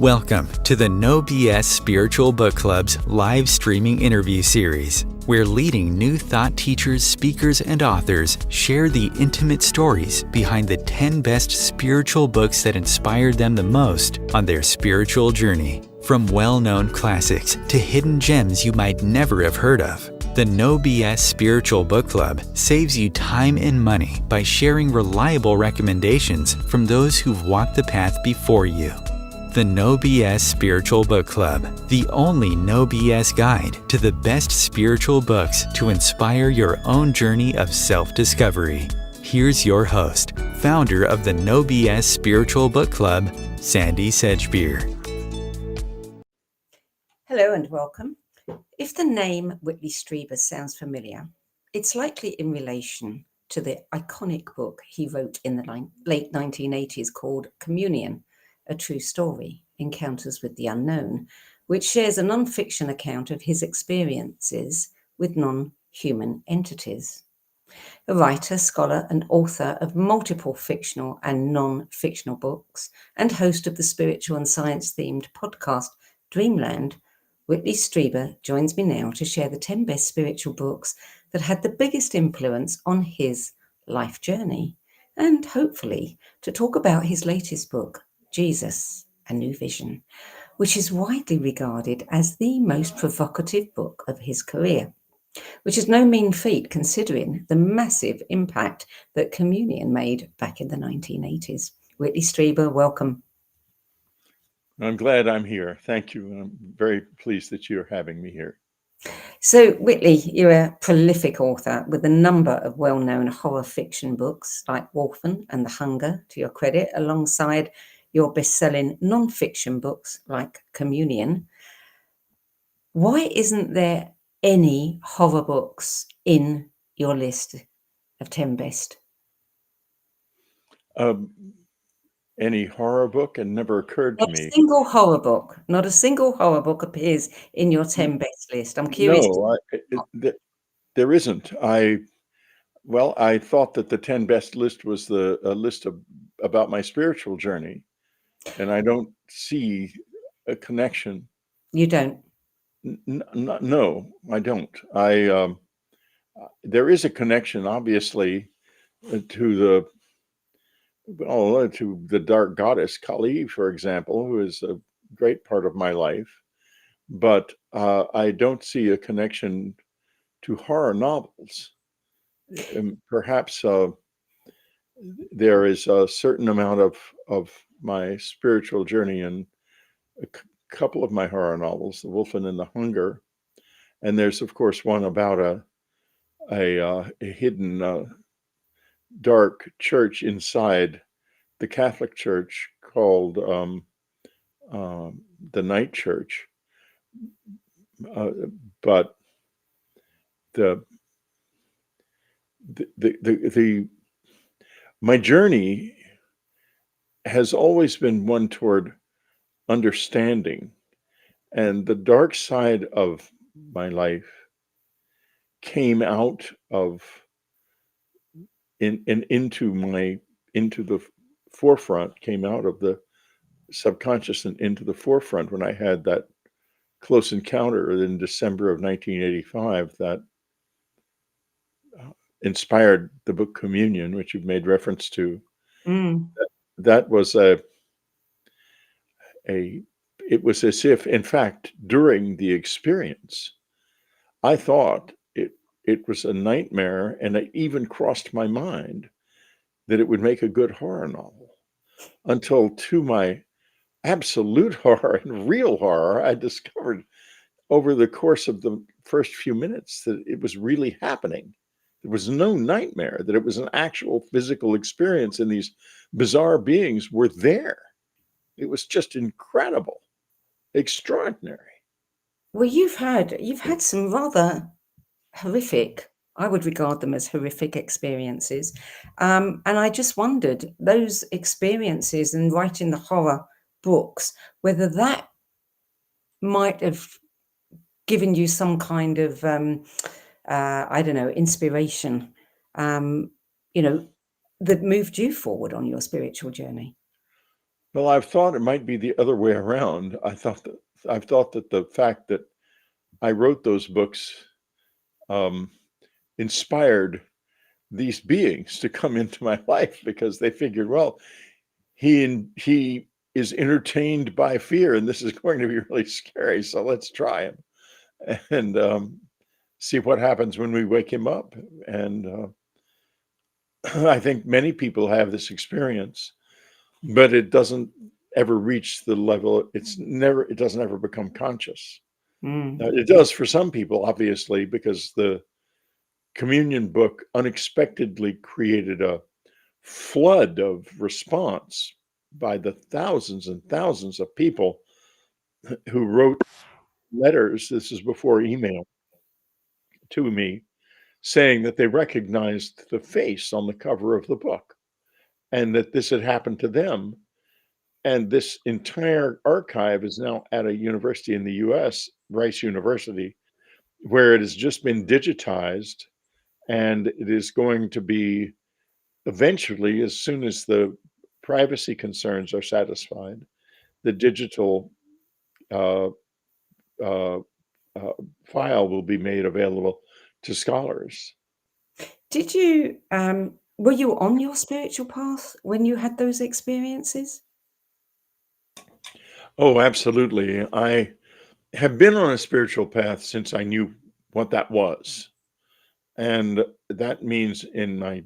Welcome to the No BS Spiritual Book Club's live streaming interview series, where leading new thought teachers, speakers, and authors share the intimate stories behind the 10 best spiritual books that inspired them the most on their spiritual journey. From well-known classics to hidden gems you might never have heard of, the No BS Spiritual Book Club saves you time and money by sharing reliable recommendations from those who've walked the path before you. The No BS Spiritual Book Club, the only No BS guide to the best spiritual books to inspire your own journey of self-discovery. Here's your host, founder of the No BS Spiritual Book Club, Sandie Sedgbeer. Hello and welcome. If the name Whitley Streiber sounds familiar, it's likely in relation to the iconic book he wrote in the late 1980s called Communion, A True Story, Encounters with the Unknown, which shares a non-fiction account of his experiences with non-human entities. A writer, scholar, and author of multiple fictional and non-fictional books, and host of the spiritual and science-themed podcast Dreamland, Whitley Streiber joins me now to share the 10 best spiritual books that had the biggest influence on his life journey, and hopefully to talk about his latest book, Jesus, A New Vision, which is widely regarded as the most provocative book of his career, which is no mean feat considering the massive impact that Communion made back in the 1980s. Whitley Streiber, welcome. I'm glad I'm here. Thank you. I'm very pleased that you're having me here. So, Whitley, you're a prolific author with a number of well-known horror fiction books like Wolfen and The Hunger to your credit, alongside your best-selling non-fiction books like Communion. Why isn't there any horror books in your list of 10 best? Any horror book? It never occurred to me. Not a single horror book appears in your 10 best list. I'm curious. No, there isn't. I thought that the 10 best list was a list about my spiritual journey, and I don't see a connection. You don't? No, I don't. There is a connection, obviously, to the dark goddess Kali, for example, who is a great part of my life. But I don't see a connection to horror novels. Perhaps there is a certain amount of my spiritual journey in a couple of my horror novels, The Wolfen and The Hunger. And there's, of course, one about a hidden dark church inside the Catholic Church called the Night Church. But my journey has always been one toward understanding, and the dark side of my life came out of into the forefront, came out of the subconscious and into the forefront when I had that close encounter in December of 1985 that inspired the book Communion, which you've made reference to. That was it was as if, in fact, during the experience, I thought it was a nightmare, and it even crossed my mind that it would make a good horror novel, until, to my absolute horror and real horror, I discovered over the course of the first few minutes that it was really happening. There was no nightmare, that it was an actual physical experience, and these bizarre beings were there. It was just incredible, extraordinary. Well, you've had some rather horrific, I would regard them as horrific experiences. And I just wondered, those experiences and writing the horror books, whether that might have given you some kind of, I don't know, inspiration, that moved you forward on your spiritual journey. Well, I've thought it might be the other way around. I've thought that the fact that I wrote those books um, inspired these beings to come into my life, because they figured, well, he is entertained by fear, and this is going to be really scary. So let's try him and see what happens when we wake him up. And I think many people have this experience, but it doesn't ever reach the level. It doesn't ever become conscious. It does for some people, obviously, because the communion book unexpectedly created a flood of response by the thousands and thousands of people who wrote letters. This is before email, to me, saying that they recognized the face on the cover of the book and that this had happened to them. And this entire archive is now at a university in the US, Rice University, where it has just been digitized, and it is going to be eventually, as soon as the privacy concerns are satisfied, the digital uh, uh, uh, file will be made available to scholars. Did you, were you on your spiritual path when you had those experiences? Oh, absolutely. I have been on a spiritual path since I knew what that was. And that means in my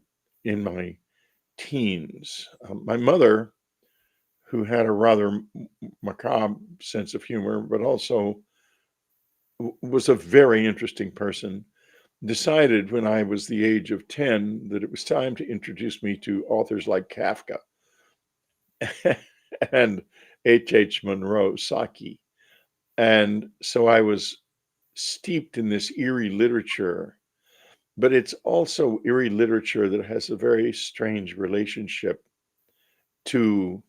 teens. My mother, who had a rather macabre sense of humor, but also was a very interesting person, decided when I was the age of 10 that it was time to introduce me to authors like Kafka and H. Munro Saki. And so I was steeped in this eerie literature, but it's also eerie literature that has a very strange relationship to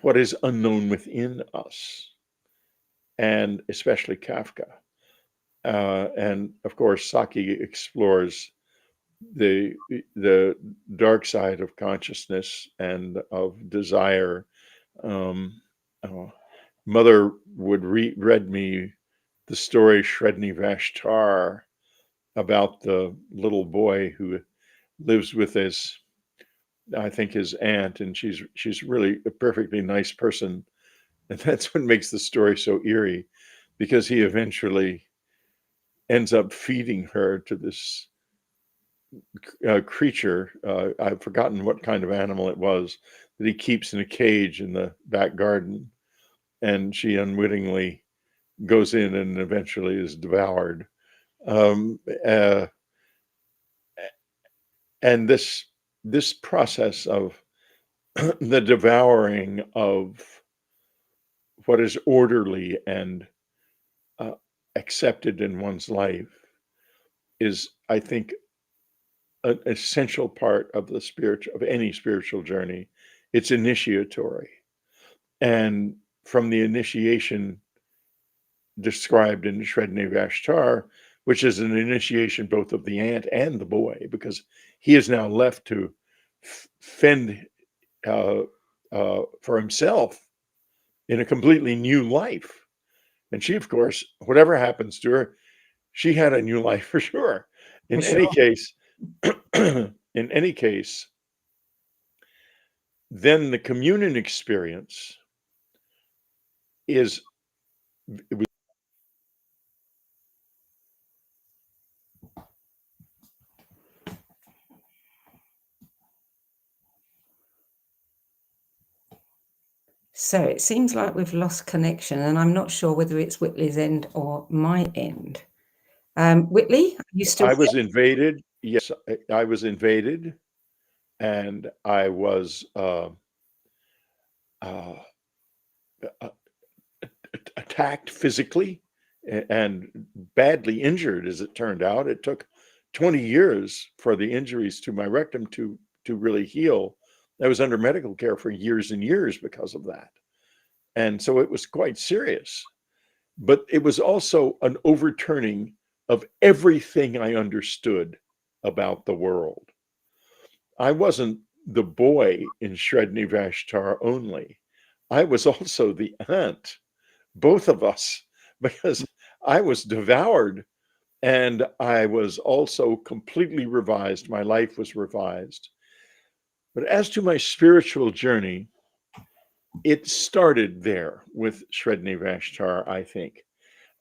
what is unknown within us, and especially Kafka. And of course, Saki explores the dark side of consciousness and of desire. Um, uh, Mother would read me the story Shredni Vashtar about the little boy who lives with his aunt, and she's really a perfectly nice person, and that's what makes the story so eerie, because he eventually ends up feeding her to this creature. I've forgotten what kind of animal it was that he keeps in a cage in the back garden, and she unwittingly goes in and eventually is devoured. Um, uh, and this process of the devouring of what is orderly and uh, accepted in one's life is, I think, an essential part of any spiritual journey. It's initiatory, and from the initiation described in Shredni Vashtar, which is an initiation both of the ant and the boy, because he is now left to fend uh, for himself in a completely new life. And she, of course, whatever happens to her, she had a new life for sure. For In any sure. case, in any case, then the communion experience is So it seems like we've lost connection, and I'm not sure whether it's Whitley's end or my end. Whitley, are you still I there? was invaded. Yes, I was invaded, and I was uh, uh, attacked physically and badly injured, as it turned out. It took 20 years for the injuries to my rectum to really heal. I was under medical care for years and years because of that. And so it was quite serious. But it was also an overturning of everything I understood about the world. I wasn't the boy in Shredni Vashtar only. I was also the aunt, both of us, because I was devoured and I was also completely revised. My life was revised. But as to my spiritual journey, it started there with Shredni Vashtar, I think.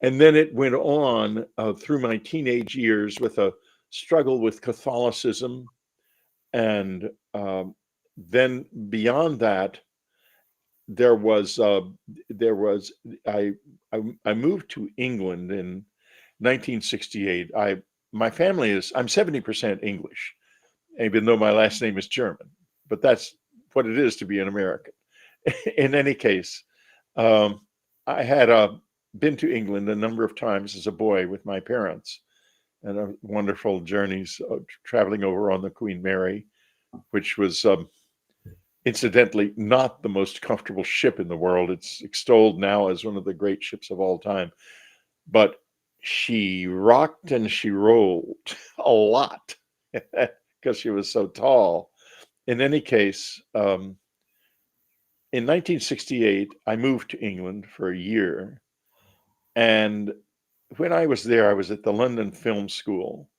And then it went on through my teenage years with a struggle with Catholicism. And then beyond that, there was I, I moved to England in 1968. My family I'm 70% English, even though my last name is German, but that's what it is to be an American. In any case, I had been to England a number of times as a boy with my parents, and wonderful journeys traveling over on the Queen Mary, which was incidentally not the most comfortable ship in the world. It's extolled now as one of the great ships of all time, but she rocked and she rolled a lot because she was so tall. In any case, in 1968, I moved to England for a year. And when I was there, I was at the London Film School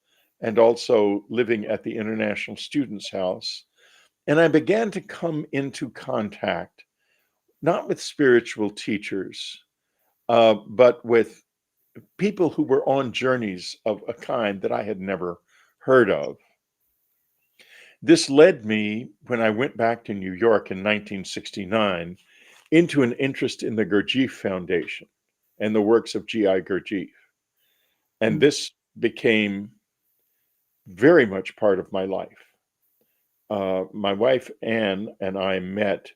and also living at the International Students House. And I began to come into contact, not with spiritual teachers, but with people who were on journeys of a kind that I had never heard of. This led me, when I went back to New York in 1969, into an interest in the Gurdjieff Foundation and the works of G.I. Gurdjieff. And this became very much part of my life. My wife, Anne, and I met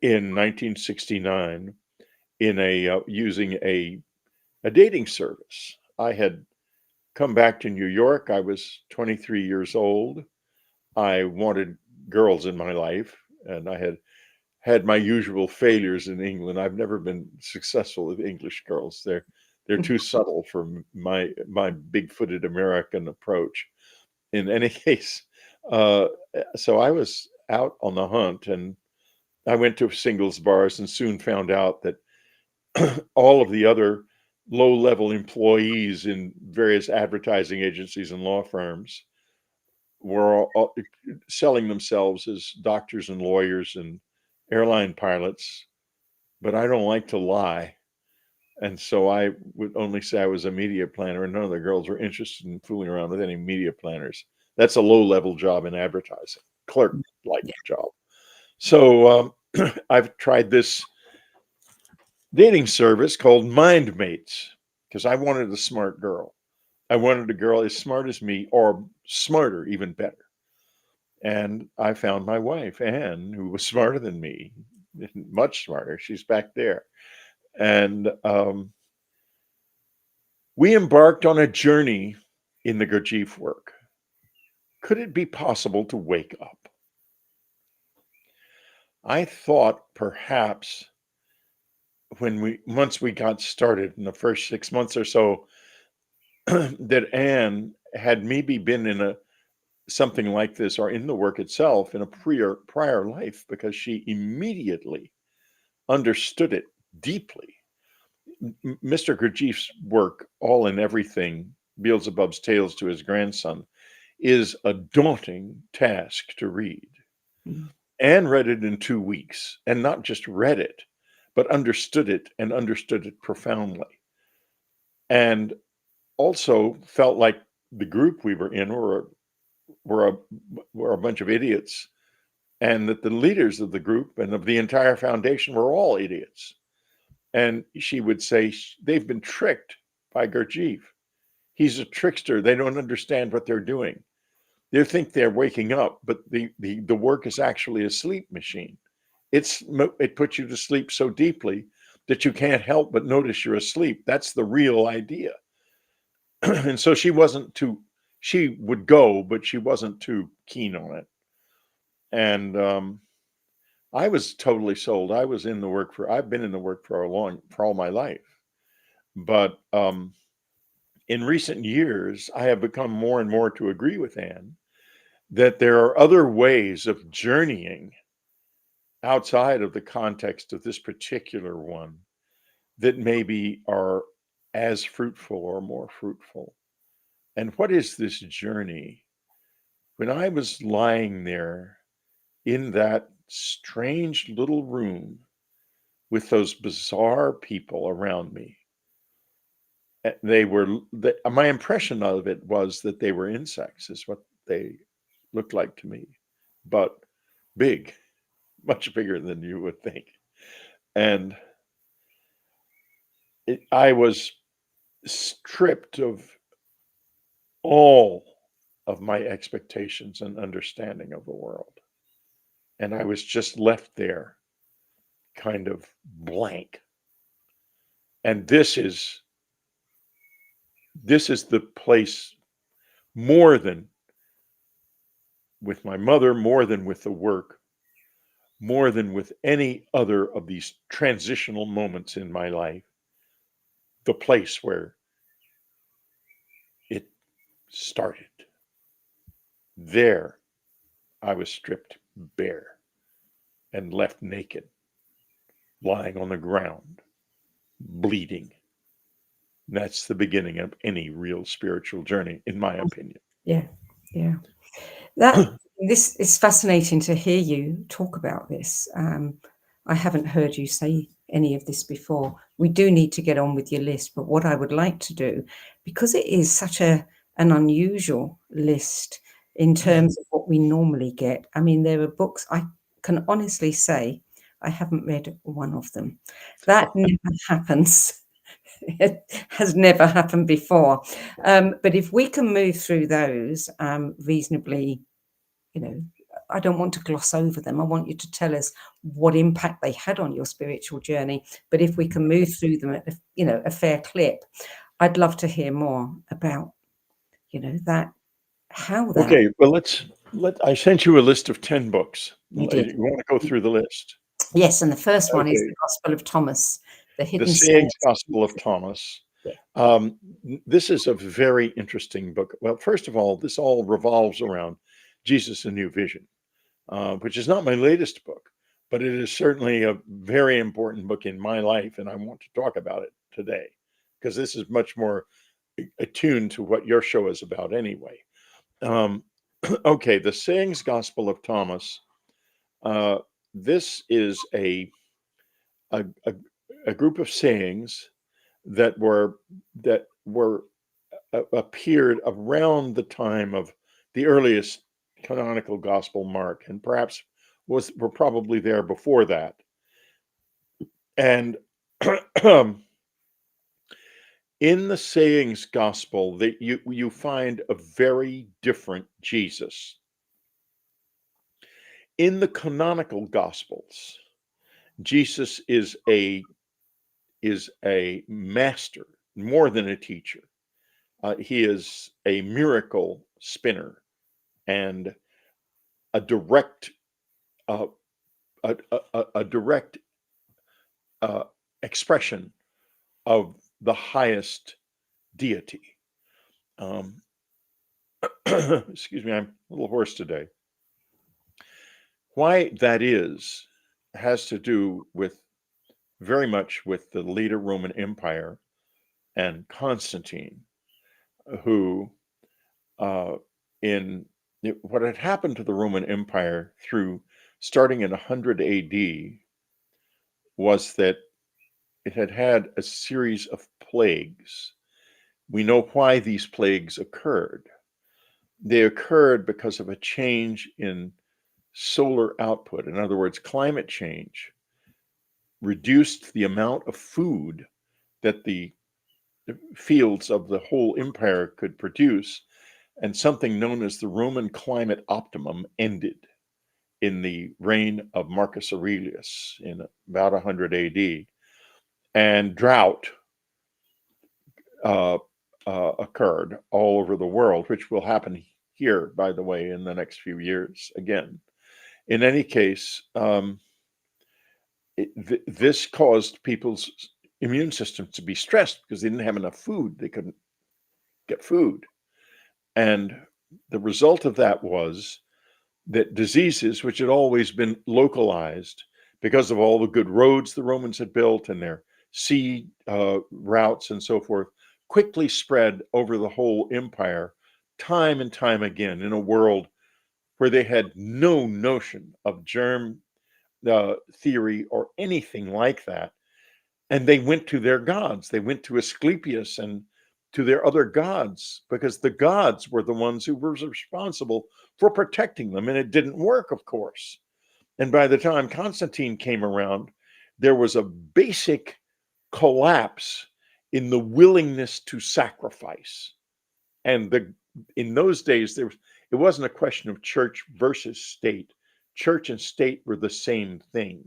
in 1969 in using a dating service. I had come back to New York. I was 23 years old. I wanted girls in my life, and I had my usual failures in England. I've never been successful with English girls. They're too subtle for my big-footed American approach. In any case, so I was out on the hunt, and I went to singles bars and soon found out that all of the other low-level employees in various advertising agencies and law firms were all selling themselves as doctors and lawyers and airline pilots, but I don't like to lie. And so I would only say I was a media planner, and none of the girls were interested in fooling around with any media planners. That's a low-level job in advertising, clerk-like job. So I've tried this dating service called Mind Mates because I wanted a smart girl. I wanted a girl as smart as me or smarter, even better. And I found my wife, Anne, who was smarter than me, much smarter. She's back there. And we embarked on a journey in the Gurdjieff work. Could it be possible to wake up? I thought perhaps once we got started in the first 6 months or so, that Anne had maybe been in something like this or in the work itself in a prior life, because she immediately understood it deeply. Mr. Gurdjieff's work, All and Everything, Beelzebub's Tales to His Grandson, is a daunting task to read. Anne read it in 2 weeks, and not just read it, but understood it, and understood it profoundly. And also felt like the group we were in were a bunch of idiots, and that the leaders of the group and of the entire foundation were all idiots. And she would say, they've been tricked by Gurdjieff. He's a trickster. They don't understand what they're doing. They think they're waking up, but the work is actually a sleep machine. It puts you to sleep so deeply that you can't help but notice you're asleep. That's the real idea. And so she would go, but she wasn't too keen on it. And I was totally sold. I've been in the work for all my life. But in recent years, I have become more and more to agree with Anne. that there are other ways of journeying outside of the context of this particular one that maybe are as fruitful or more fruitful. And what is this journey? When I was lying there in that strange little room with those bizarre people around me, my impression of it was that they were insects, is what they looked like to me, but big, much bigger than you would think. And I was stripped of all of my expectations and understanding of the world. And I was just left there, kind of blank. And this is the place, more than with my mother, more than with the work, more than with any other of these transitional moments in my life, the place where it started. There, I was stripped bare and left naked, lying on the ground, bleeding. That's the beginning of any real spiritual journey, in my opinion. Yeah. This is fascinating to hear you talk about this. I haven't heard you say any of this before. We do need to get on with your list, but what I would like to do, because it is such an unusual list in terms of what we normally get. I mean, there are books, I can honestly say I haven't read one of them. That never happens. It has never happened before. But if we can move through those reasonably, I don't want to gloss over them. I want you to tell us what impact they had on your spiritual journey. But if we can move through them at a fair clip, I'd love to hear more about that. How that. Okay, well, I sent you a list of 10 books. You did. You want to go through the list? Yes, and the first one is Okay. the Gospel of Thomas, the The hidden Sayings sayings. Gospel of Thomas. Yeah. This is a very interesting book. Well, first of all, this all revolves around Jesus: A New Vision, which is not my latest book, but it is certainly a very important book in my life, and I want to talk about it today because this is much more attuned to what your show is about anyway. Okay, the Sayings Gospel of Thomas. This is a group of sayings that appeared around the time of the earliest canonical gospel, Mark, and perhaps were probably there before that. And in the Sayings Gospel, that you find a very different Jesus. In the canonical Gospels, Jesus is a master, more than a teacher. He is a miracle spinner and a direct expression of the highest deity. Excuse me, I'm a little hoarse today. Why that has to do with very much with the later Roman Empire and Constantine, who in what had happened to the Roman Empire through starting in 100 AD was that it had had a series of plagues. We know why these plagues occurred. They occurred because of a change in solar output. In other words, climate change reduced the amount of food that the fields of the whole empire could produce, and something known as the Roman climate optimum ended in the reign of Marcus Aurelius in about 100 AD, and drought occurred all over the world, which will happen here, by the way, in the next few years again. In any case, this caused people's immune systems to be stressed because they didn't have enough food. They couldn't get food. And the result of that was that diseases, which had always been localized because of all the good roads the Romans had built and their sea routes and so forth, quickly spread over the whole empire time and time again in a world where they had no notion of germ theory or anything like that. And they went to their gods. They went to Asclepius and to their other gods because the gods were the ones who were responsible for protecting them. And it didn't work, of course. And by the time Constantine came around, there was a basic collapse in the willingness to sacrifice. And in those days, it wasn't a question of church versus state. Church and state were the same thing.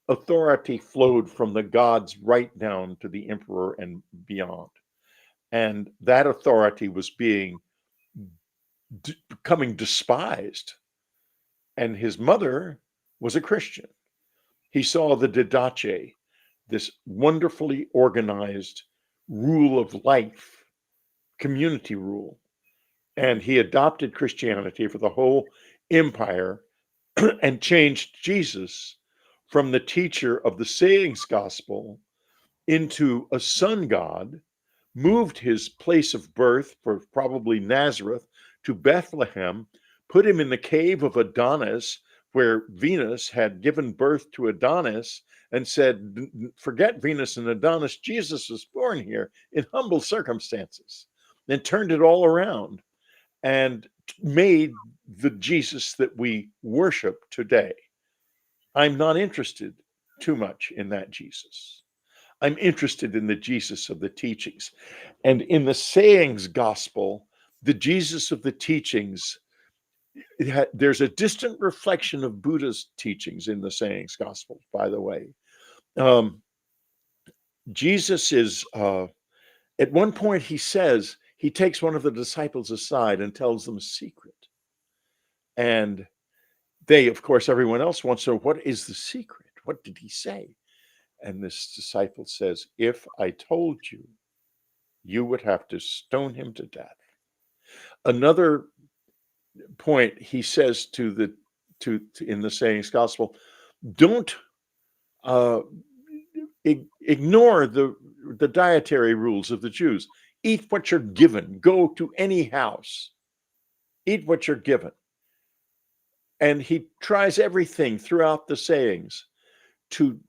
Authority flowed from the gods right down to the emperor and beyond. And that authority was becoming despised. And his mother was a Christian. He saw the Didache, this wonderfully organized rule of life, community rule. And he adopted Christianity for the whole empire and changed Jesus from the teacher of the sayings gospel into a sun god, moved his place of birth for probably Nazareth to Bethlehem, put him in the cave of Adonis, where Venus had given birth to Adonis, and said, forget Venus and Adonis, Jesus was born here in humble circumstances, and turned it all around and made the Jesus that we worship today. I'm not interested too much in that Jesus. I'm interested in the Jesus of the teachings. And in the sayings gospel, the Jesus of the teachings, there's a distant reflection of Buddha's teachings in the sayings gospel, by the way. Jesus is, at one point he says, he takes one of the disciples aside and tells them a secret. And they, of course, everyone else wants to know, what is the secret? What did he say? And this disciple says, if I told you, you would have to stone him to death. Another point he says in the sayings gospel, don't ignore the dietary rules of the Jews. Eat what you're given. Go to any house. Eat what you're given. And he tries everything throughout the sayings to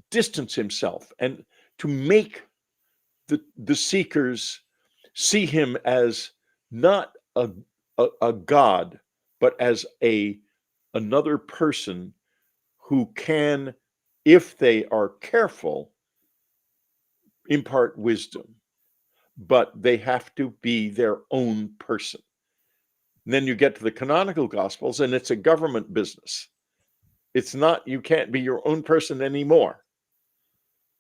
distance himself and to make the seekers see him as not a god, but as another person who can, if they are careful, impart wisdom, but they have to be their own person. And then you get to the canonical gospels and it's a government business. It's not, you can't be your own person anymore.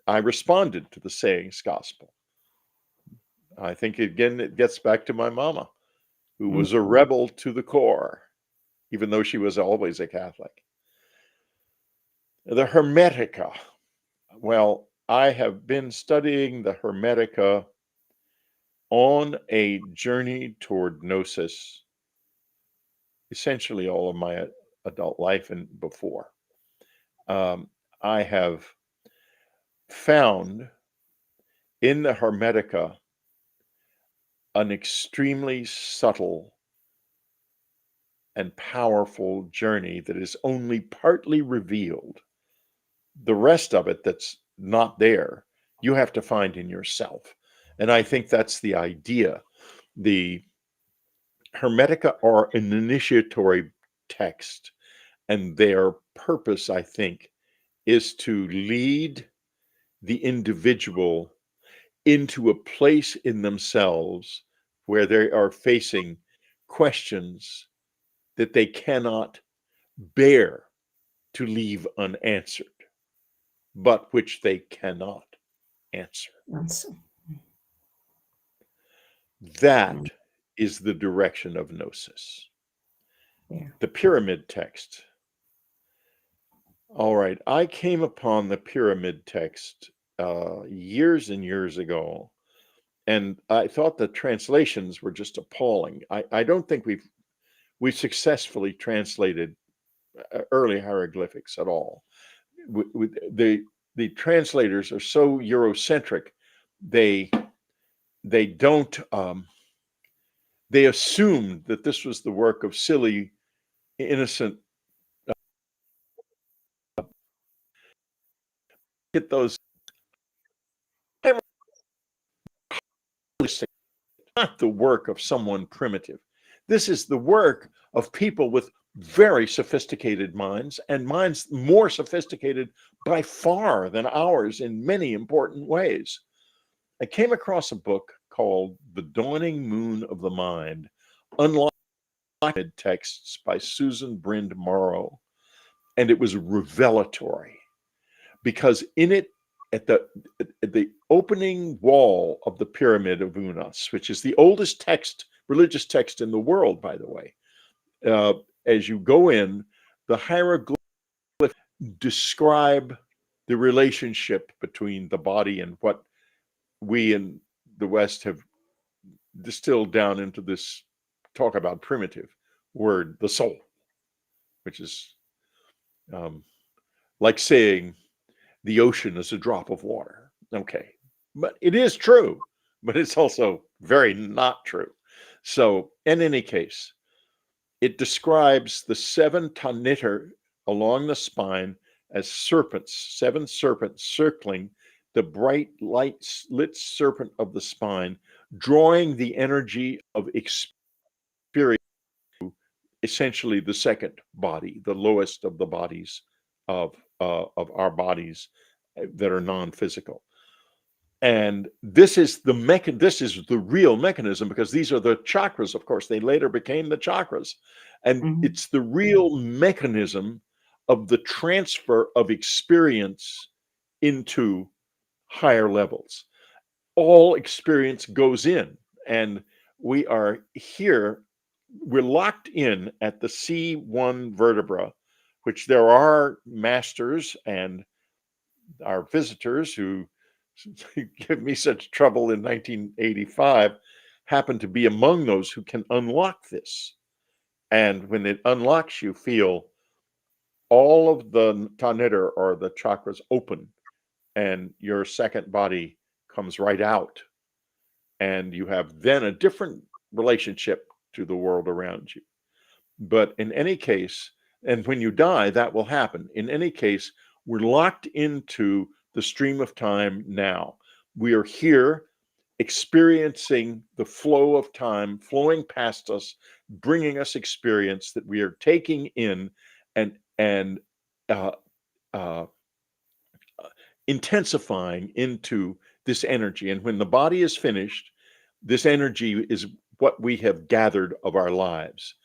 I responded to the sayings gospel. I think, again, it gets back to my mama, who was a rebel to the core, even though she was always a Catholic. The Hermetica. Well, I have been studying the Hermetica on a journey toward gnosis, essentially all of my adult life and before. I have found in the Hermetica an extremely subtle and powerful journey that is only partly revealed. The rest of it that's not there, you have to find in yourself. And I think that's the idea. The Hermetica are an initiatory text, and their purpose, I think, is to lead the individual into a place in themselves where they are facing questions that they cannot bear to leave unanswered, but which they cannot answer. That is the direction of gnosis. Yeah. The pyramid text. All right, I came upon the pyramid text years and years ago, And I thought the translations were just appalling. I don't think we've successfully translated early hieroglyphics at all. The translators are so Eurocentric. They don't they assumed that this was the work of silly, innocent, get those, not the work of someone primitive. This is the work of people with very sophisticated minds, and minds more sophisticated by far than ours in many important ways. I came across a book called The Dawning Moon of the Mind, Unlocked Texts by Susan Brind Morrow. And it was revelatory because in it, at the opening wall of the Pyramid of Unas, which is the oldest text, religious text in the world, by the way, as you go in, the hieroglyphs describe the relationship between the body and what we in the West have distilled down into this talk about primitive word, the soul, which is like saying the ocean is a drop of water. Okay, but it is true, but it's also very not true. So in any case, it describes the 7 taniter along the spine as serpents, 7 serpents circling the bright lit serpent of the spine, drawing the energy of experience, essentially the second body, the lowest of the bodies of our bodies that are non-physical. And this is the real mechanism, because these are the chakras. Of course, they later became the chakras, and it's the real mechanism of the transfer of experience into higher levels. All experience goes in, and we are here. We're locked in at the C1 vertebra, which there are masters and our visitors who give me such trouble in 1985 happen to be among those who can unlock this. And when it unlocks, you feel all of the tanitra, or the chakras, open, and your second body comes right out. And you have then a different relationship to the world around you. But in any case, and when you die, that will happen. In any case, we're locked into the stream of time now. We are here experiencing the flow of time flowing past us, bringing us experience that we are taking in and intensifying into this energy. And when the body is finished, this energy is what we have gathered of our lives.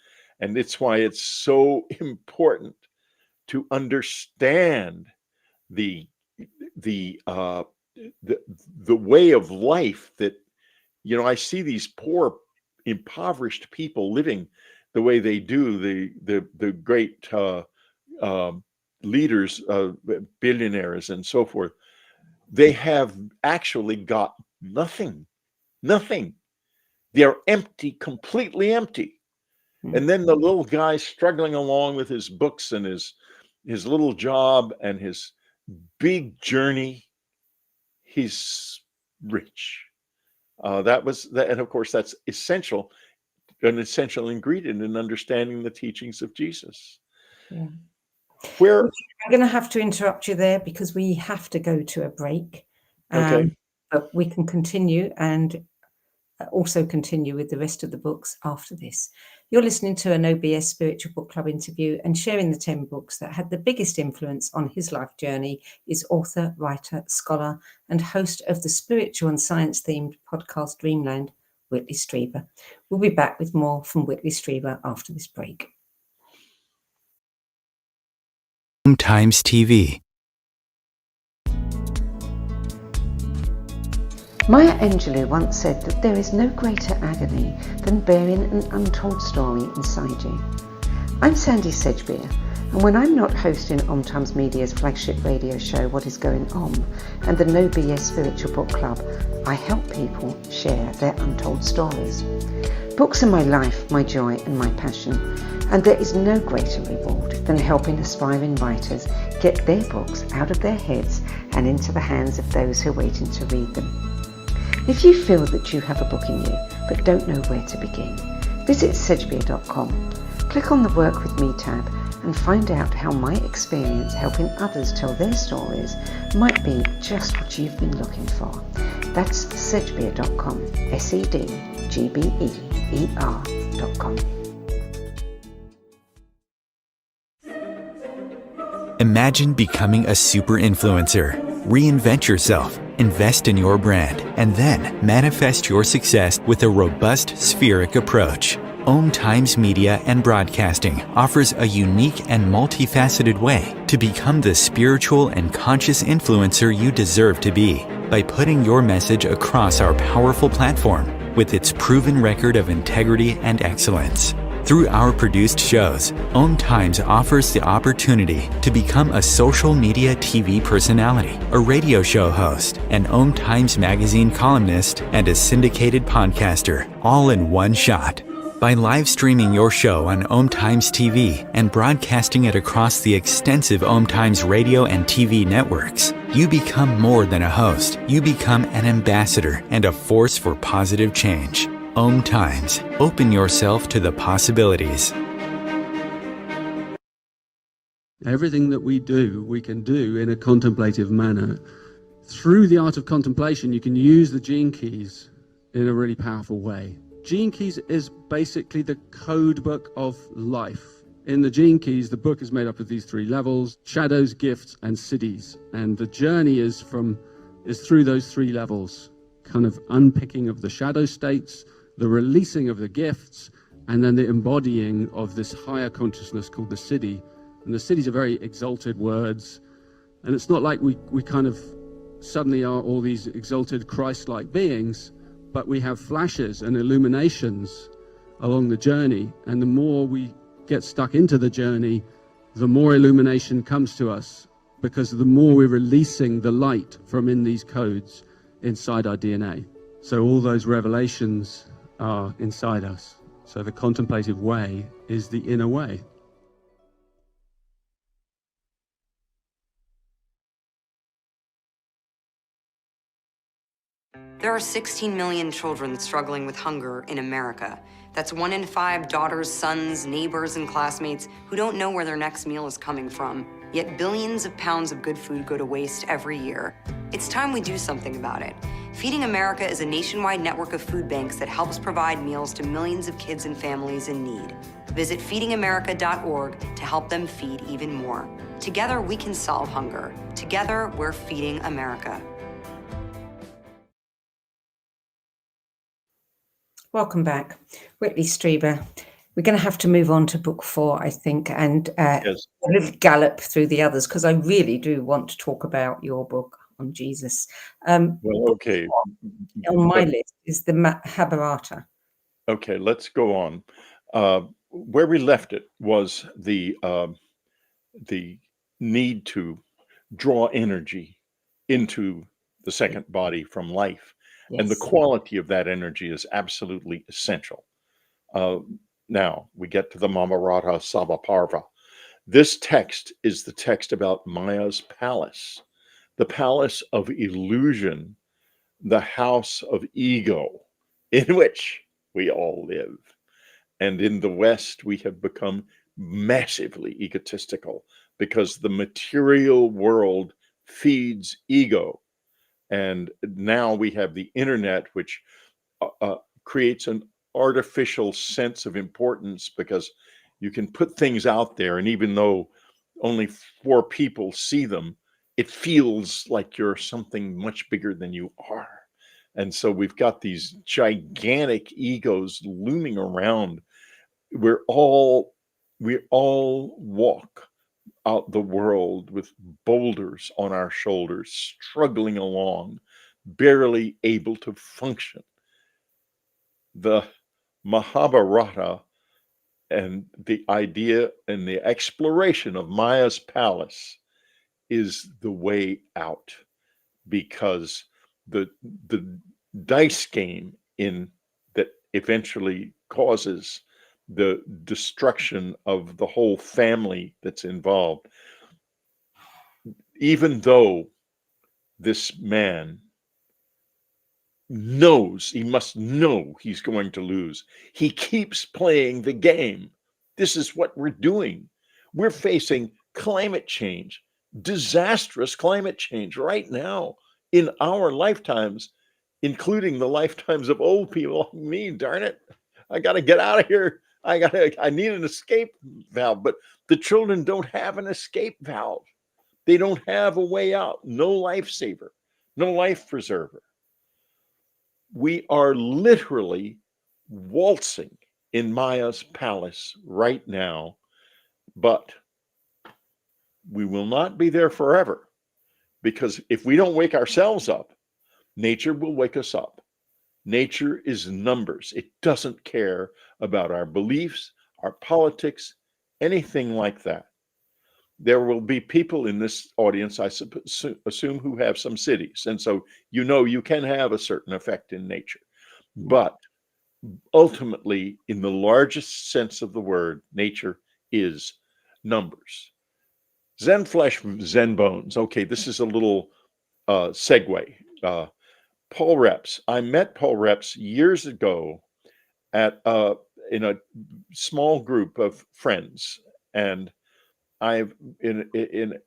And it's why it's so important to understand the way of life that, I see these poor, impoverished people living the way they do, the great leaders, billionaires and so forth. They have actually got nothing. They are empty, completely empty. And then the little guy struggling along with his books and his little job and his big journey, he's rich. And of course, that's an essential ingredient in understanding the teachings of Jesus. Yeah. I'm going to have to interrupt you there because we have to go to a break. Okay. But we can continue and also continue with the rest of the books after this. You're listening to an OBS Spiritual Book Club interview, and sharing the 10 books that had the biggest influence on his life journey is author, writer, scholar, and host of the spiritual and science-themed podcast Dreamland, Whitley Streiber. We'll be back with more from Whitley Streiber after this break. Times TV. Maya Angelou once said that there is no greater agony than bearing an untold story inside you. I'm Sandie Sedgbeer, And when I'm not hosting OmTimes Media's flagship radio show, What Is Going On, and the No BS Spiritual Book Club, I help people share their untold stories. Books are my life, my joy and my passion, and there is no greater reward than helping aspiring writers get their books out of their heads and into the hands of those who are waiting to read them. If you feel that you have a book in you but don't know where to begin, visit Sedgbeer.com. Click on the Work With Me tab and find out how my experience helping others tell their stories might be just what you've been looking for. That's Sedgbeer.com, SEDGBEER.com. Imagine becoming a super influencer. Reinvent yourself, invest in your brand, and then manifest your success with a robust spheric approach. OmTimes Media and Broadcasting offers a unique and multifaceted way to become the spiritual and conscious influencer you deserve to be by putting your message across our powerful platform with its proven record of integrity and excellence. Through our produced shows, OmTimes offers the opportunity to become a social media TV personality, a radio show host, an OmTimes magazine columnist, and a syndicated podcaster, all in one shot. By live streaming your show on OmTimes TV and broadcasting it across the extensive OmTimes radio and TV networks, you become more than a host. You become an ambassador and a force for positive change. OmTimes. Open yourself to the possibilities. Everything that we do, we can do in a contemplative manner. Through the art of contemplation, you can use the gene keys in a really powerful way. Gene keys is basically the code book of life. In the gene keys, the book is made up of these three levels: shadows, gifts, and siddhis. And the journey is through those three levels, kind of unpicking of the shadow states, the releasing of the gifts, and then the embodying of this higher consciousness called the siddhi. And the siddhis are very exalted words. And it's not like we kind of suddenly are all these exalted Christ-like beings, but we have flashes and illuminations along the journey. And the more we get stuck into the journey, the more illumination comes to us, because the more we're releasing the light from in these codes inside our DNA. So all those revelations are inside us. So the contemplative way is the inner way. There are 16 million children struggling with hunger in America. That's 1 in 5 daughters, sons, neighbors, and classmates who don't know where their next meal is coming from. Yet billions of pounds of good food go to waste every year. It's time we do something about it. Feeding America is a nationwide network of food banks that helps provide meals to millions of kids and families in need. Visit feedingamerica.org to help them feed even more. Together, we can solve hunger. Together, we're feeding America. Welcome back. Whitley Streiber. We're going to have to move on to book 4, I think, and Yes. a little gallop through the others, because I really do want to talk about your book on Jesus. Well, okay. On my But- list is the Mahabharata. Okay, let's go on. Where we left it was the need to draw energy into the second body from life. And the Yes. quality of that energy is absolutely essential. Now we get to the Mahabharata Sabaparva. This text is the text about Maya's palace, the palace of illusion, the house of ego in which we all live. And in the West, we have become massively egotistical because the material world feeds ego. And now we have the internet, which creates an artificial sense of importance because you can put things out there, and even though only 4 people see them, it feels like you're something much bigger than you are. And so we've got these gigantic egos looming around. We all walk out the world with boulders on our shoulders, struggling along, barely able to function. The Mahabharata And the idea and the exploration of Maya's palace is the way out, because the dice game in that eventually causes the destruction of the whole family that's involved, even though this man knows, he must know he's going to lose, he keeps playing the game. This is what we're doing. We're facing climate change, disastrous climate change right now in our lifetimes, including the lifetimes of old people like me. Darn it, I got to get out of here. I need an escape valve. But the children don't have an escape valve. They don't have a way out. No lifesaver, no life preserver. We are literally waltzing in Maya's palace right now, but we will not be there forever, because if we don't wake ourselves up, nature will wake us up. Nature is numbers. It doesn't care about our beliefs, our politics, anything like that. There will be people in this audience, I assume, who have some cities. And so, you can have a certain effect in nature. But ultimately, in the largest sense of the word, nature is numbers. Zen flesh, Zen bones. Okay, this is a little segue. Paul Reps. I met Paul Reps years ago at in a small group of friends, and I realized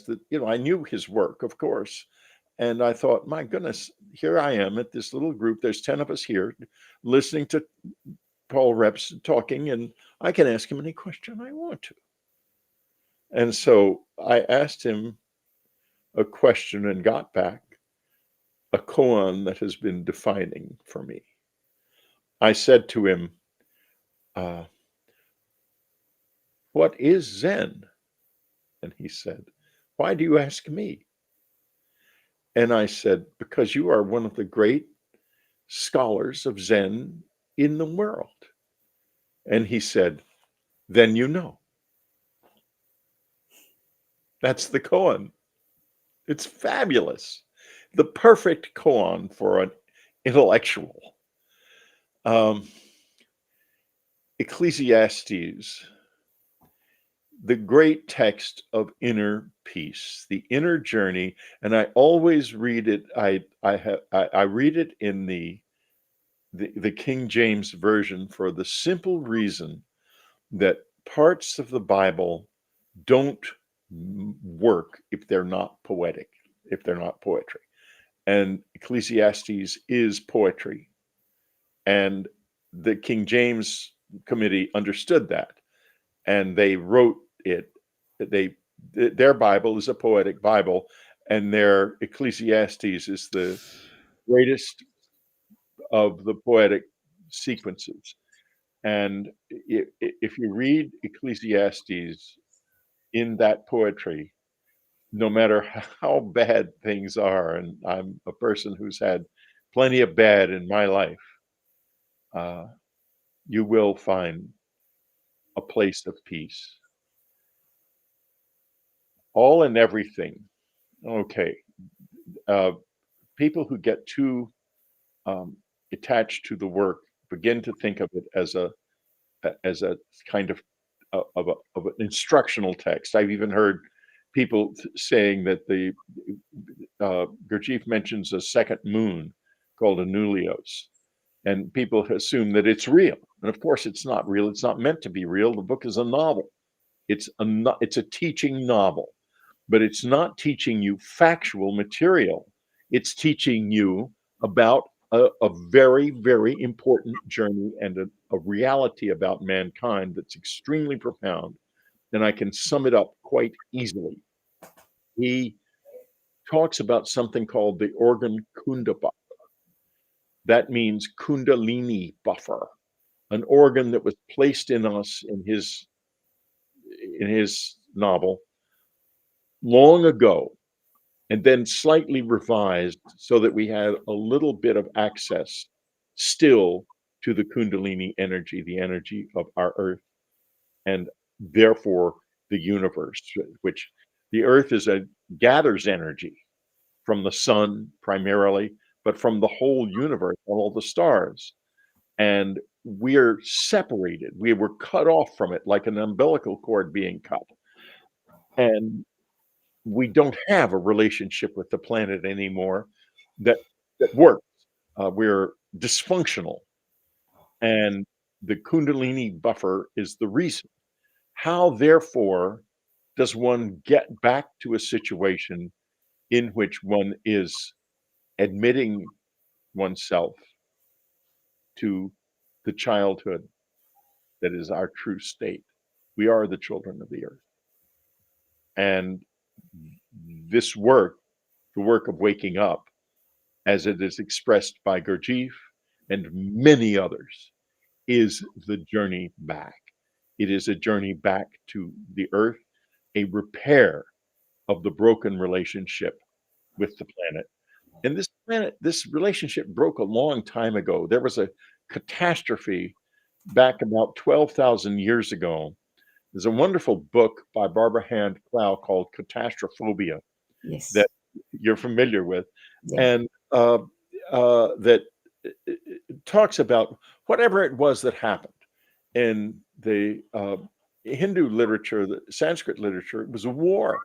that I knew his work, of course, and I thought, my goodness, here I am at this little group. There's 10 of us here listening to Paul Reps talking, and I can ask him any question I want to. And so I asked him a question and got back a koan that has been defining for me. I said to him, what is Zen? And he said, why do you ask me? And I said, because you are one of the great scholars of Zen in the world. And he said, then you know. That's the koan. It's fabulous. The perfect koan for an intellectual. Ecclesiastes, the great text of inner peace, the inner journey, and I always read it. I read it in the King James version for the simple reason that parts of the Bible don't work if they're not poetic, if they're not poetry. And Ecclesiastes is poetry. And the King James Committee understood that, and they wrote it. Their Bible is a poetic Bible, and their Ecclesiastes is the greatest of the poetic sequences. And if you read Ecclesiastes in that poetry, no matter how bad things are, and I'm a person who's had plenty of bad in my life, you will find a place of peace. All and everything. Okay. People who get too attached to the work begin to think of it as a kind of an instructional text. I've even heard people saying that the Gurdjieff mentions a second moon called Anulios, and people assume that it's real. And of course, it's not real. It's not meant to be real. The book is a novel. It's a teaching novel, but it's not teaching you factual material. It's teaching you about a very, very important journey and a reality about mankind that's extremely profound. And I can sum it up quite easily. He talks about something called the organ Kunda Buffer. That means Kundalini Buffer, an organ that was placed in us in his novel long ago, and then slightly revised so that we had a little bit of access still to the Kundalini energy, the energy of our earth, and therefore the universe, which the earth gathers energy from the sun primarily, but from the whole universe, all the stars. And we're separated. We were cut off from it like an umbilical cord being cut. And we don't have a relationship with the planet anymore that works. We're dysfunctional. And the Kundalini buffer is the reason. How, therefore, does one get back to a situation in which one is admitting oneself to the childhood that is our true state? We are the children of the earth. And this work, the work of waking up, as it is expressed by Gurdjieff and many others, is the journey back. It is a journey back to the earth, a repair of the broken relationship with the planet. And this relationship broke a long time ago. There was a catastrophe back about 12,000 years ago. There's a wonderful book by Barbara Hand Clow called Catastrophobia Yes. that you're familiar with, Yeah. and that talks about whatever it was that happened in the Hindu literature, the Sanskrit literature. It was a war.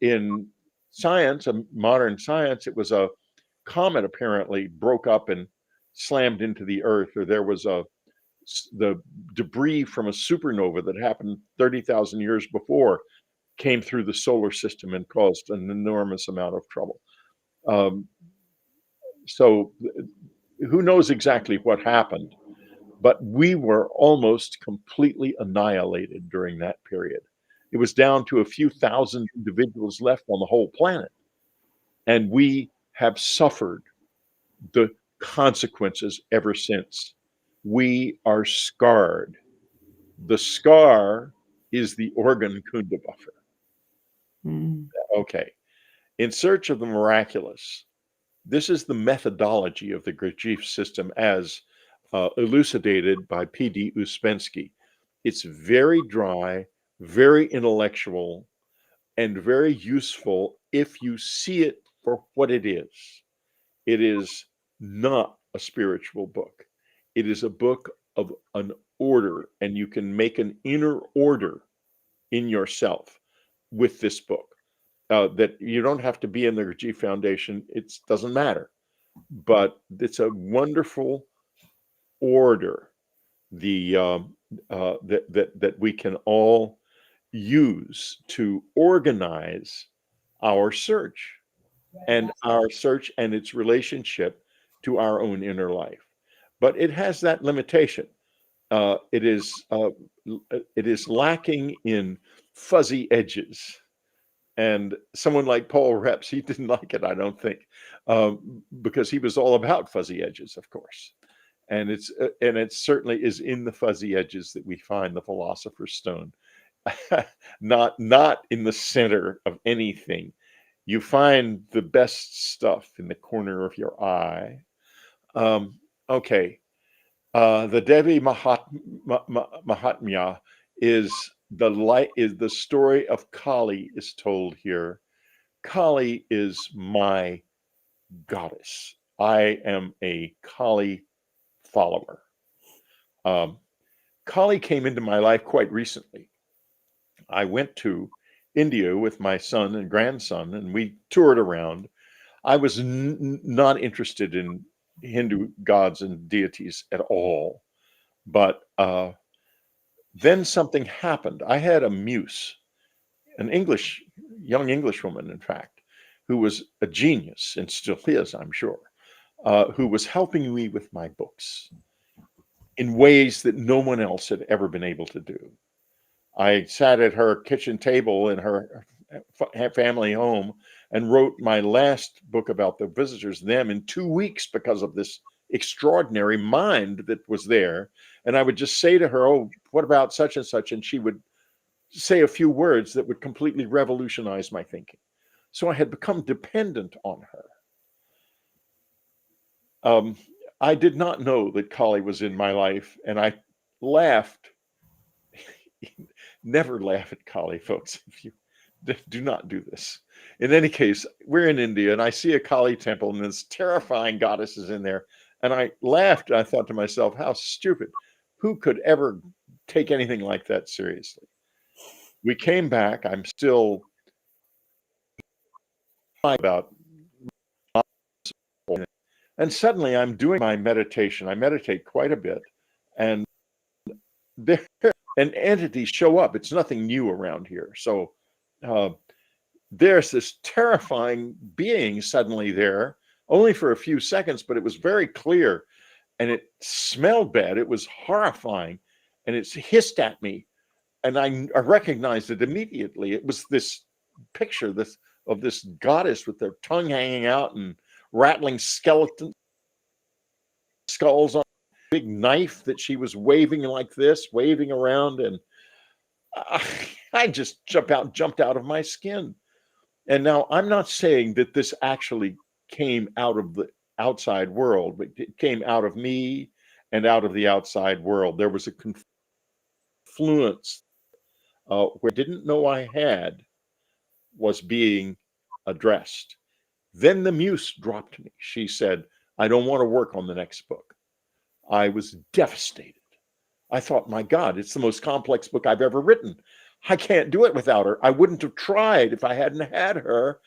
In science, modern science, it was a comet apparently broke up and slammed into the earth, or there was the debris from a supernova that happened 30,000 years before came through the solar system and caused an enormous amount of trouble. So who knows exactly what happened, but we were almost completely annihilated during that period. It was down to a few thousand individuals left on the whole planet. And we have suffered the consequences ever since. We are scarred. The scar is the organ Kunda buffer. Okay. In Search of the Miraculous, this is the methodology of the Gurdjieff system as elucidated by P.D. Uspensky. It's very dry, very intellectual, and very useful if you see it for what it is. It is not a spiritual book. It is a book of an order, and you can make an inner order in yourself with this book. That you don't have to be in the Gurdjieff Foundation. It doesn't matter. But it's a wonderful order that we can all use to organize our search and its relationship to our own inner life. But it has that limitation. It is lacking in fuzzy edges. And someone like Paul Reps, he didn't like it, I don't think, because he was all about fuzzy edges, of course. And it certainly is in the fuzzy edges that we find the Philosopher's Stone, not in the center of anything. You find the best stuff in the corner of your eye. Okay. The Devi Mahatmya is the story of Kali is told here. Kali is my goddess. I am a Kali follower. Kali came into my life quite recently. I went to India with my son and grandson, and we toured around. I was not interested in Hindu gods and deities at all, but then something happened. I had a muse, an young English woman, in fact, who was a genius and still is, I'm sure, who was helping me with my books in ways that no one else had ever been able to do. I sat at her kitchen table in her family home and wrote my last book about the visitors, them, in 2 weeks because of this extraordinary mind that was there. And I would just say to her, "Oh, what about such and such?" And she would say a few words that would completely revolutionize my thinking. So I had become dependent on her. I did not know that Kali was in my life, and I laughed. Never laugh at Kali, folks. If you do not do this. In any case, we're in India, and I see a Kali temple, and this terrifying goddess is in there. And I laughed. I thought to myself, how stupid. Who could ever take anything like that seriously? We came back. I'm still about, and suddenly I'm doing my meditation. I meditate quite a bit, and there and entities show up. It's nothing new around here. So there's this terrifying being suddenly there, only for a few seconds, but it was very clear, and it smelled bad. It was horrifying, and it hissed at me, and I recognized it immediately. It was this picture of this goddess with their tongue hanging out and rattling skeleton skulls on a big knife that she was waving like this, waving around, and I just jumped out of my skin. And now I'm not saying that this actually came out of the outside world, but it came out of me and out of the outside world. There was a confluence where I didn't know I had was being addressed. Then the muse dropped me. She said, I don't want to work on the next book. I was devastated. I thought, my God, it's the most complex book I've ever written. I can't do it without her. I wouldn't have tried if I hadn't had her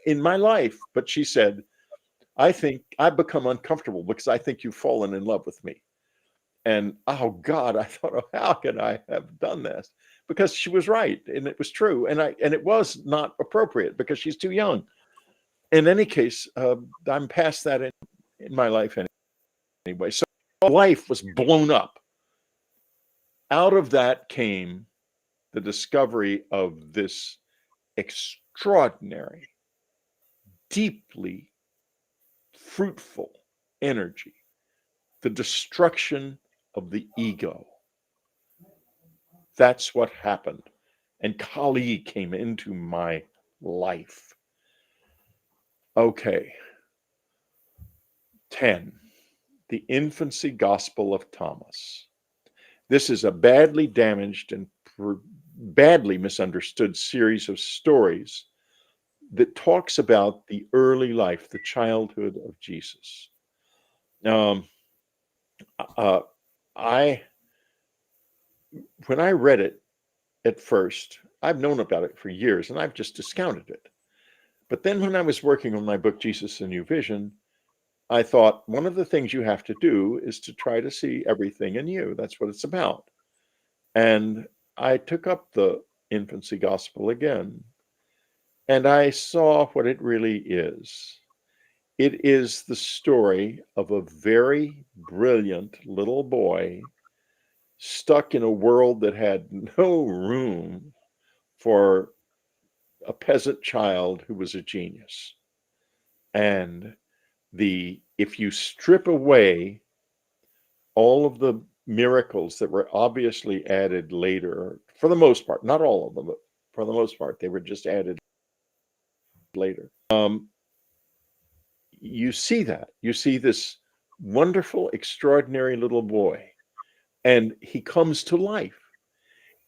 in my life. But she said, I think I've become uncomfortable because I think you've fallen in love with me. And oh God, I thought, oh, how could I have done this? Because she was right, and it was true, and it was not appropriate because she's too young. In any case, I'm past that in my life anyway. So life was blown up. Out of that came the discovery of this extraordinary, deeply fruitful energy, the destruction of the ego. That's what happened. And Kali came into my life. Okay. 10. The Infancy Gospel of Thomas. This is a badly damaged and badly misunderstood series of stories that talks about the early life, the childhood of Jesus. When I read it at first, I've known about it for years and I've just discounted it. But then when I was working on my book, Jesus, A New Vision, I thought one of the things you have to do is to try to see everything in you. That's what it's about. And I took up the Infancy Gospel again, and I saw what it really is. It is the story of a very brilliant little boy stuck in a world that had no room for a peasant child who was a genius. And if you strip away all of the miracles that were obviously added later, for the most part, not all of them, but for the most part, they were just added later. You see that. You see this wonderful, extraordinary little boy, and he comes to life.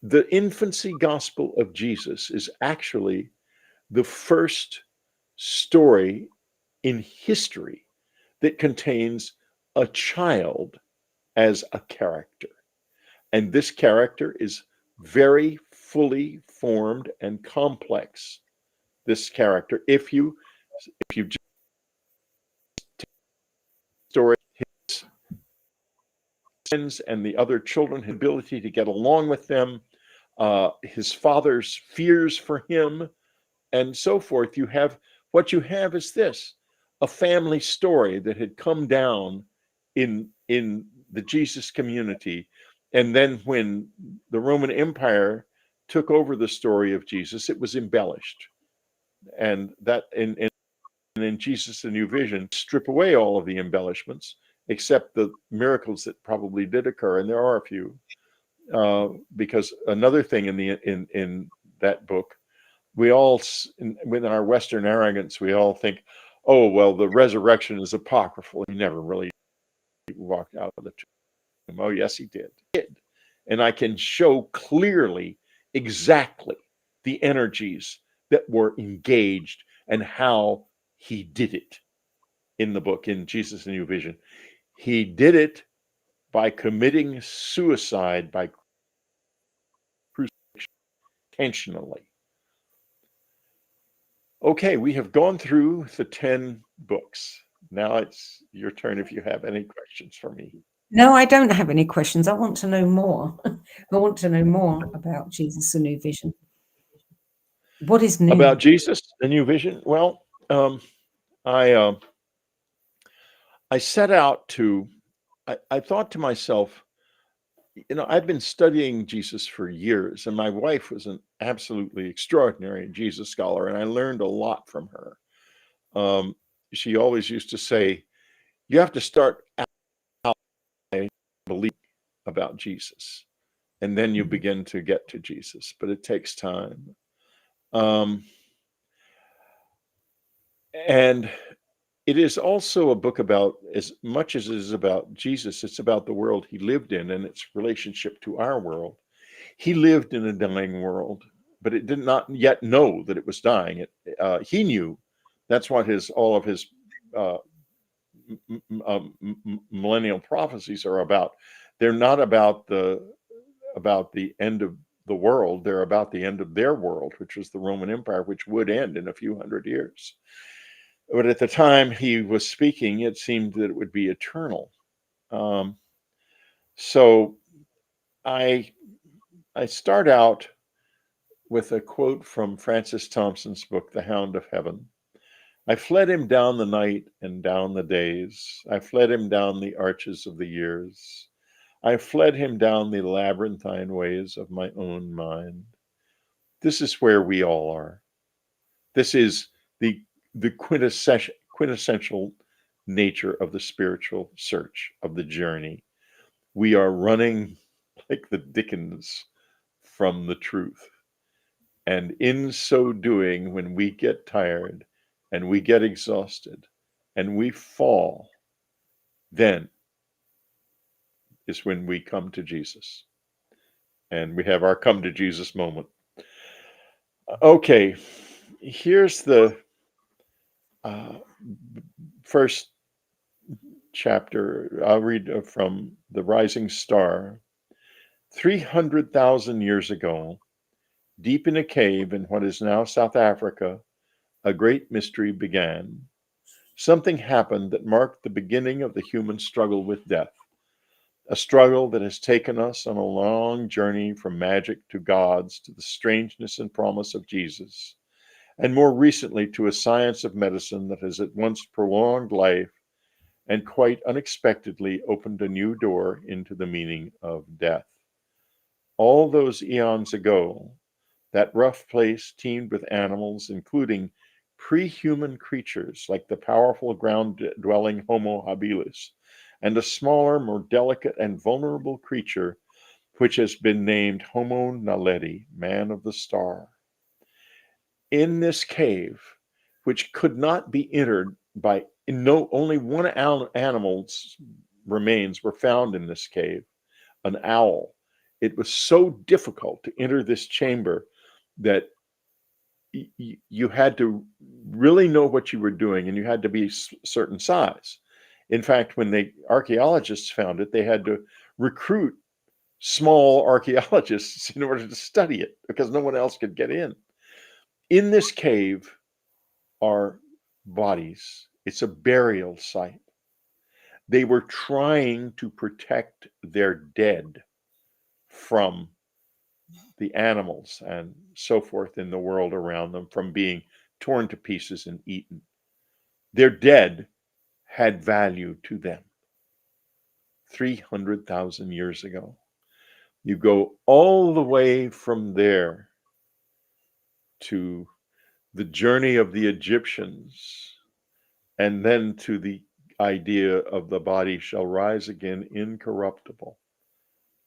The Infancy Gospel of Jesus is actually the first story in history that contains a child as a character. And this character is very fully formed and complex. This character, if you just story his friends and the other children, his ability to get along with them, his father's fears for him, and so forth. What you have is this: a family story that had come down in the Jesus community. And then when the Roman Empire took over the story of Jesus, it was embellished. And that in Jesus, A New Vision, strip away all of the embellishments, except the miracles that probably did occur, and there are a few. Because another thing in that book, we all, with our Western arrogance, we all think, oh, well, the resurrection is apocryphal. He never really walked out of the tomb. Oh, yes, he did. And I can show clearly exactly the energies that were engaged and how he did it in the book, in Jesus' New Vision. He did it by committing suicide by crucifixion intentionally. Okay, we have gone through the 10 books. Now it's your turn if you have any questions for me. No, I don't have any questions. I want to know more. I want to know more about Jesus, a New Vision. What is new? About Jesus, a New Vision? Well, I set out to, I thought to myself, I've been studying Jesus for years, and my wife was an absolutely extraordinary Jesus scholar, and I learned a lot from her. She always used to say, you have to start out by believing about Jesus, and then you begin to get to Jesus, but it takes time. And it is also a book about, as much as it is about Jesus, it's about the world he lived in and its relationship to our world. He lived in a dying world, but it did not yet know that it was dying. He knew. That's what all of his millennial prophecies are about. They're not about the end of the world. They're about the end of their world, which was the Roman Empire, which would end in a few hundred years. But at the time he was speaking, it seemed that it would be eternal. So I start out with a quote from Francis Thompson's book, The Hound of Heaven. I fled him down the night and down the days. I fled him down the arches of the years. I fled him down the labyrinthine ways of my own mind. This is where we all are. This is the quintessential nature of the spiritual search, of the journey. We are running like the Dickens from the truth. And in so doing, when we get tired and we get exhausted and we fall, then is when we come to Jesus. And we have our come to Jesus moment. Okay, here's the first chapter. I'll read from The Rising Star. 300,000 years ago, deep in a cave in what is now South Africa, a great mystery began. Something happened that marked the beginning of the human struggle with death, a struggle that has taken us on a long journey from magic to gods to the strangeness and promise of Jesus, and more recently to a science of medicine that has at once prolonged life and quite unexpectedly opened a new door into the meaning of death. All those eons ago, that rough place teemed with animals, including pre-human creatures like the powerful ground-dwelling Homo habilis, and a smaller, more delicate and vulnerable creature which has been named Homo naledi, man of the star. In this cave, which could not be entered by only one animal's remains were found in this cave, an owl. It was so difficult to enter this chamber that you had to really know what you were doing, and you had to be a certain size. In fact, when the archaeologists found it, they had to recruit small archaeologists in order to study it because no one else could get in. In this cave are bodies. It's a burial site. They were trying to protect their dead from the animals and so forth in the world around them, from being torn to pieces and eaten. Their dead had value to them. 300,000 years ago. You go all the way from there to the journey of the Egyptians, and then to the idea of the body shall rise again incorruptible,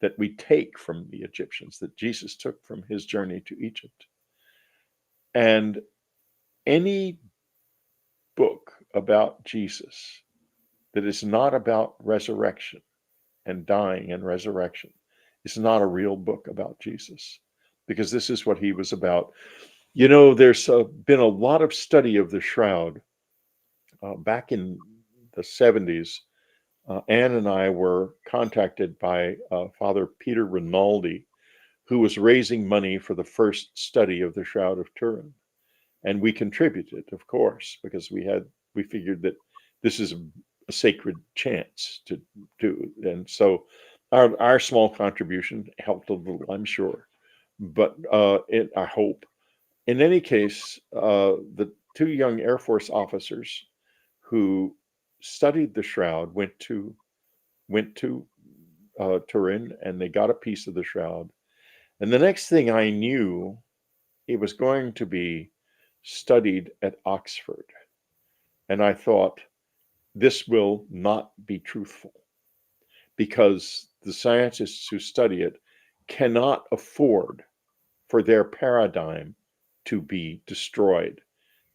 that we take from the Egyptians, that Jesus took from his journey to Egypt. And any book about Jesus that it's not about resurrection and dying and resurrection. It's not a real book about Jesus, because this is what he was about. You know, there's been a lot of study of the shroud. Back in the 70s, Anne and I were contacted by Father Peter Rinaldi, who was raising money for the first study of the Shroud of Turin. And we contributed, of course, because we figured that this is a sacred chance to do. And so our small contribution helped a little, I'm sure. But I hope. In any case, the two young Air Force officers who studied the shroud went to Turin, and they got a piece of the shroud. And the next thing I knew, it was going to be studied at Oxford. And I thought, this will not be truthful, because the scientists who study it cannot afford for their paradigm to be destroyed.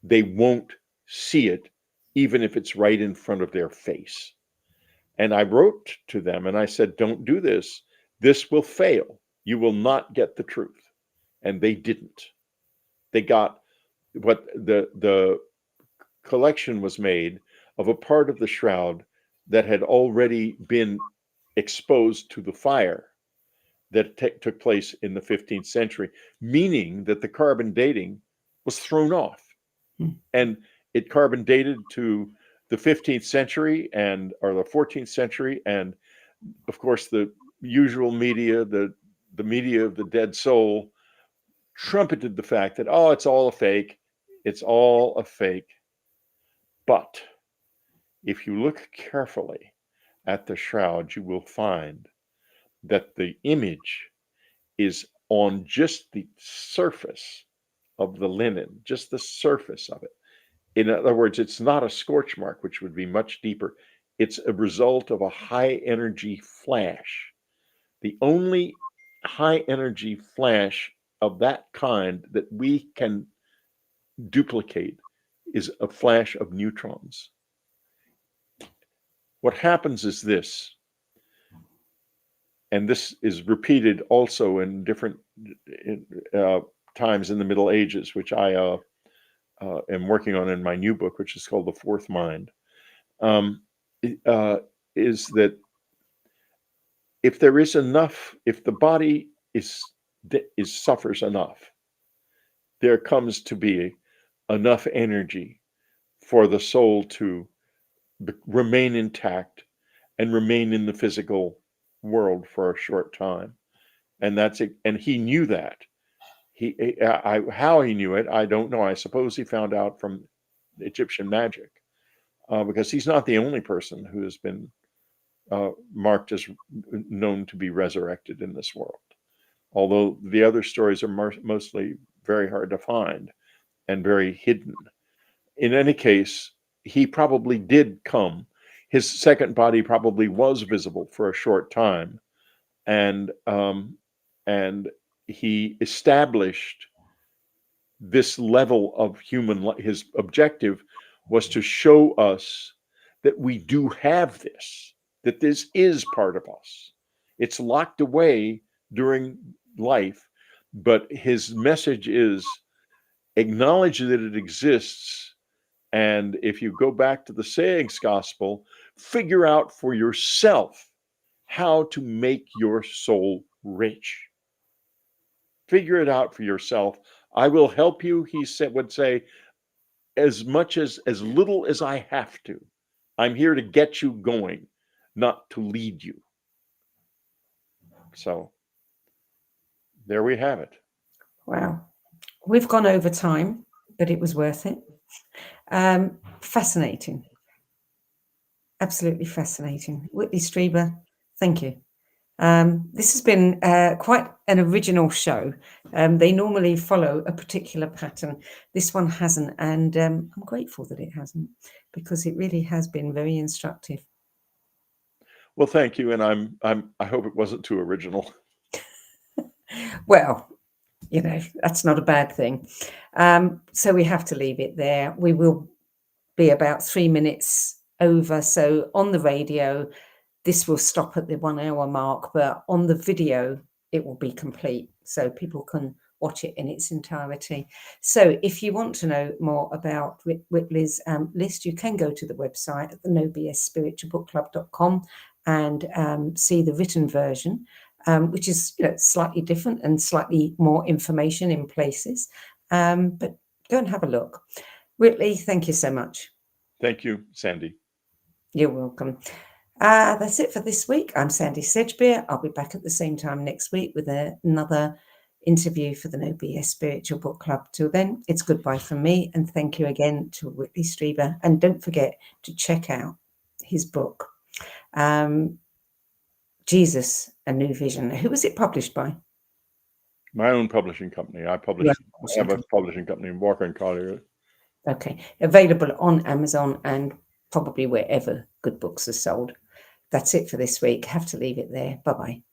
They won't see it, even if it's right in front of their face. And I wrote to them and I said, don't do this. This will fail. You will not get the truth. And they didn't. They got what the collection was made of a part of the shroud that had already been exposed to the fire that took place in the 15th century, meaning that the carbon dating was thrown off. And it carbon dated to the 15th century or the 14th century. And of course, the usual media, the media of the dead soul, trumpeted the fact that, oh, it's all a fake. It's all a fake. But if you look carefully at the shroud, you will find that the image is on just the surface of the linen, just the surface of it. In other words, it's not a scorch mark, which would be much deeper. It's a result of a high energy flash. The only high energy flash of that kind that we can duplicate is a flash of neutrons. What happens is this, and this is repeated also in different times in the Middle Ages, which I am working on in my new book, which is called The Fourth Mind, is that if there is enough, if the body suffers enough, there comes to be enough energy for the soul to remain intact and remain in the physical world for a short time. And that's it. And he knew that. How he knew it, I don't know. I suppose he found out from Egyptian magic, because he's not the only person who has been marked as known to be resurrected in this world. Although the other stories are mostly very hard to find and very hidden. In any case, he probably did come. His second body probably was visible for a short time, and he established this level of human life. His objective was to show us that we do have this, that this is part of us. It's locked away during life, but his message is acknowledge that it exists. And if you go back to the Sayings Gospel, figure out for yourself how to make your soul rich. Figure it out for yourself. I will help you, he would say, as little as I have to. I'm here to get you going, not to lead you. So there we have it. Wow. We've gone over time, but it was worth it. Fascinating. Absolutely fascinating. Whitley Streiber, thank you. This has been quite an original show. They normally follow a particular pattern. This one hasn't, and I'm grateful that it hasn't, because it really has been very instructive. Well, thank you, and I hope it wasn't too original. Well, you know, that's not a bad thing. So we have to leave it there. We will be about 3 minutes over. So on the radio, this will stop at the 1 hour mark, but on the video, it will be complete. So people can watch it in its entirety. So if you want to know more about Whitley's list, you can go to the website at the nobspiritualbookclub.com and see the written version, which is slightly different and slightly more information in places. But go and have a look. Whitley, thank you so much. Thank you, Sandie. You're welcome. That's it for this week. I'm Sandie Sedgbeer. I'll be back at the same time next week with another interview for the No BS Spiritual Book Club. Till then, it's goodbye from me, and thank you again to Whitley Streiber. And don't forget to check out his book, Jesus, A New Vision. Who was it published by? My own publishing company. I have a publishing company in Walker and Collier. Okay, available on Amazon and probably wherever good books are sold. That's it for this week. Have to leave it there. Bye-bye.